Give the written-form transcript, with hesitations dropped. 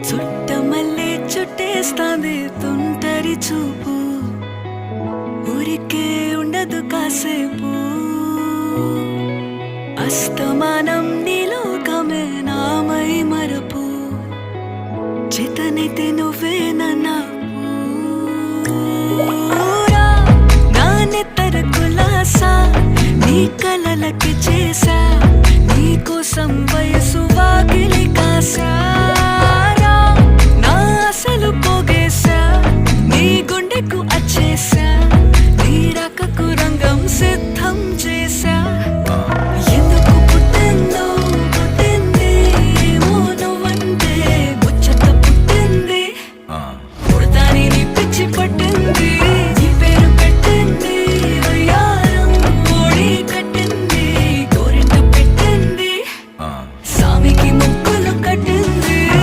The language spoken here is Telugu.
చుట్టమల్లే చుట్టేస్తాంది తుంటరి చూపు, ఊరికే ఉండదు కాసేపు. అస్తమానం నీలోకమే నామై మరపు, చేతనైతే నువ్వే నన్నాపు. నా నెత్తర కులాసా నీ కలలకి చేసా, నీ కోసం వయసు వాకిలి కాసా.